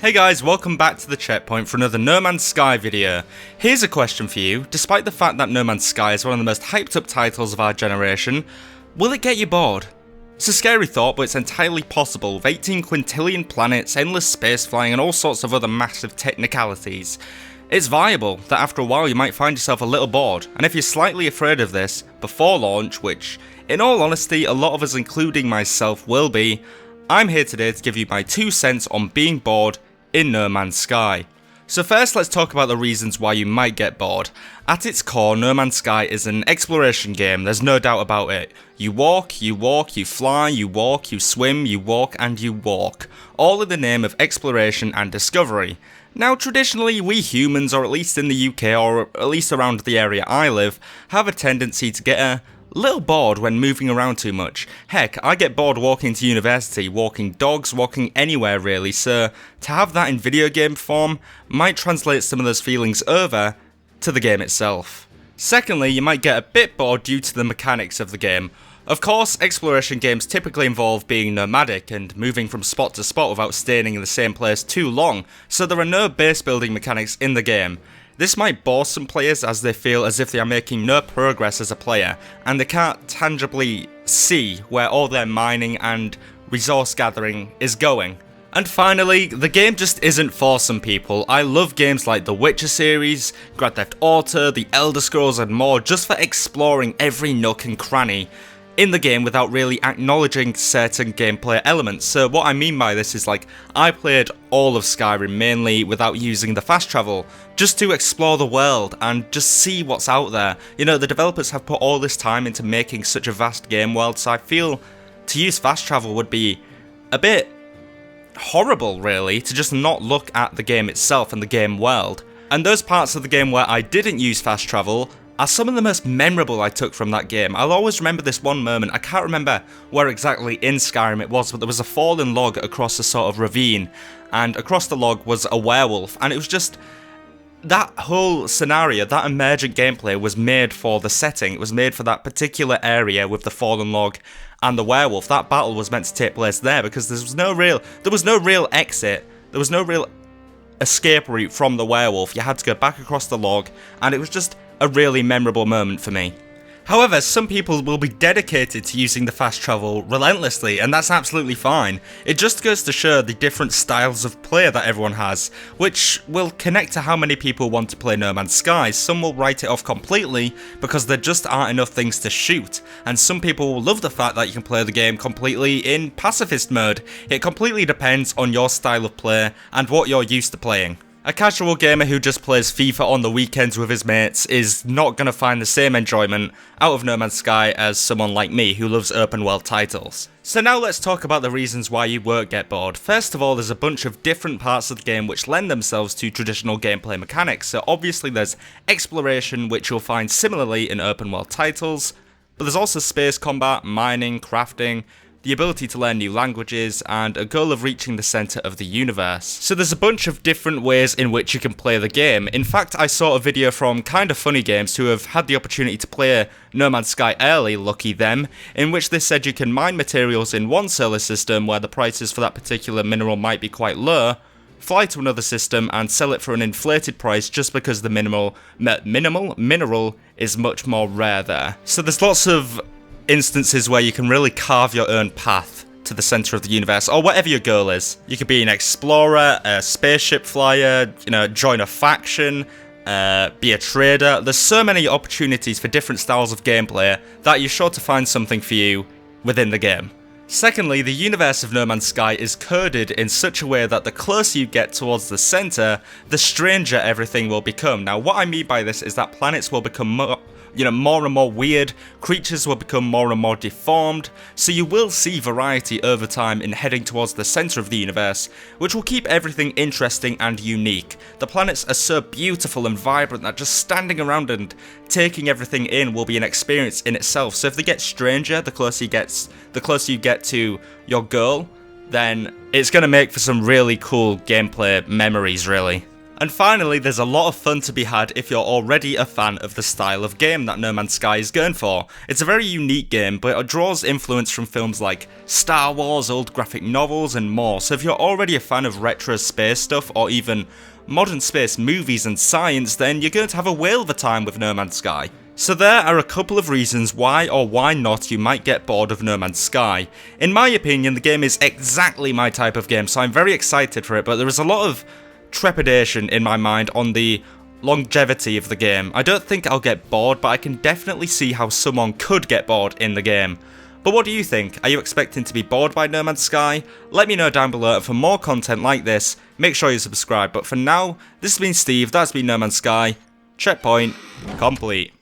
Hey guys, welcome back to the checkpoint for another No Man's Sky video. Here's a question for you. Despite the fact that No Man's Sky is one of the most hyped up titles of our generation, will it get you bored? It's a scary thought, but it's entirely possible with 18 quintillion planets, endless space flying and all sorts of other massive technicalities. It's viable that after a while you might find yourself a little bored, and if you're slightly afraid of this before launch, which in all honesty a lot of us including myself will be, I'm here today to give you my 2 cents on being bored in No Man's Sky. So first let's talk about the reasons why you might get bored. At its core, No Man's Sky is an exploration game, there's no doubt about it. You walk, you fly, you walk, you swim, you walk and you walk. All in the name of exploration and discovery. Now traditionally we humans, or at least in the UK or at least around the area I live, have a tendency to get a little bored when moving around too much. Heck, I get bored walking to university, walking dogs, walking anywhere really, so to have that in video game form might translate some of those feelings over to the game itself. Secondly, you might get a bit bored due to the mechanics of the game. Of course, exploration games typically involve being nomadic and moving from spot to spot without staying in the same place too long, so there are no base building mechanics in the game. This might bore some players as they feel as if they are making no progress as a player, and they can't tangibly see where all their mining and resource gathering is going. And finally, the game just isn't for some people. I love games like the Witcher series, Grand Theft Auto, The Elder Scrolls and more just for exploring every nook and cranny in the game without really acknowledging certain gameplay elements. So what I mean by this is like, I played all of Skyrim mainly without using the fast travel, just to explore the world and just see what's out there. You know, the developers have put all this time into making such a vast game world, so I feel to use fast travel would be a bit horrible really, to just not look at the game itself and the game world. And those parts of the game where I didn't use fast travel are some of the most memorable I took from that game. I'll always remember this one moment. I can't remember where exactly in Skyrim it was, but there was a fallen log across a sort of ravine, and across the log was a werewolf, and it was just that whole scenario, that emergent gameplay was made for the setting. It was made for that particular area with the fallen log and the werewolf. That battle was meant to take place there because there was no real exit, there was no real escape route from the werewolf. You had to go back across the log, and it was just a really memorable moment for me. However, some people will be dedicated to using the fast travel relentlessly, and that's absolutely fine. It just goes to show the different styles of play that everyone has, which will connect to how many people want to play No Man's Sky. Some will write it off completely because there just aren't enough things to shoot, and some people will love the fact that you can play the game completely in pacifist mode. It completely depends on your style of play and what you're used to playing. A casual gamer who just plays FIFA on the weekends with his mates is not going to find the same enjoyment out of No Man's Sky as someone like me who loves open world titles. So now let's talk about the reasons why you won't get bored. First of all, there's a bunch of different parts of the game which lend themselves to traditional gameplay mechanics. So obviously there's exploration, which you'll find similarly in open world titles, but there's also space combat, mining, crafting, the ability to learn new languages, and a goal of reaching the centre of the universe. So there's a bunch of different ways in which you can play the game. In fact, I saw a video from Kinda Funny Games who have had the opportunity to play No Man's Sky early, lucky them, in which they said you can mine materials in one solar system where the prices for that particular mineral might be quite low, fly to another system and sell it for an inflated price just because the mineral is much more rare there. So there's lots of instances where you can really carve your own path to the center of the universe, or whatever your goal is. You could be an explorer, a spaceship flyer, join a faction, be a trader. There's so many opportunities for different styles of gameplay that you're sure to find something for you within the game. Secondly, the universe of No Man's Sky is coded in such a way that the closer you get towards the center, the stranger everything will become. Now, what I mean by this is that planets will become more and more weird, creatures will become more and more deformed, so you will see variety over time in heading towards the centre of the universe, which will keep everything interesting and unique. The planets are so beautiful and vibrant that just standing around and taking everything in will be an experience in itself, so if they get stranger the closer you get to your goal, then it's going to make for some really cool gameplay memories really. And finally, there's a lot of fun to be had if you're already a fan of the style of game that No Man's Sky is going for. It's a very unique game, but it draws influence from films like Star Wars, old graphic novels, and more. So if you're already a fan of retro space stuff, or even modern space movies and science, then you're going to have a whale of a time with No Man's Sky. So there are a couple of reasons why or why not you might get bored of No Man's Sky. In my opinion, the game is exactly my type of game, so I'm very excited for it, but there is a lot of trepidation in my mind on the longevity of the game. I don't think I'll get bored, but I can definitely see how someone could get bored in the game. But what do you think? Are you expecting to be bored by No Man's Sky? Let me know down below, and for more content like this, make sure you subscribe. But for now, this has been Steve, that's been No Man's Sky. Checkpoint complete.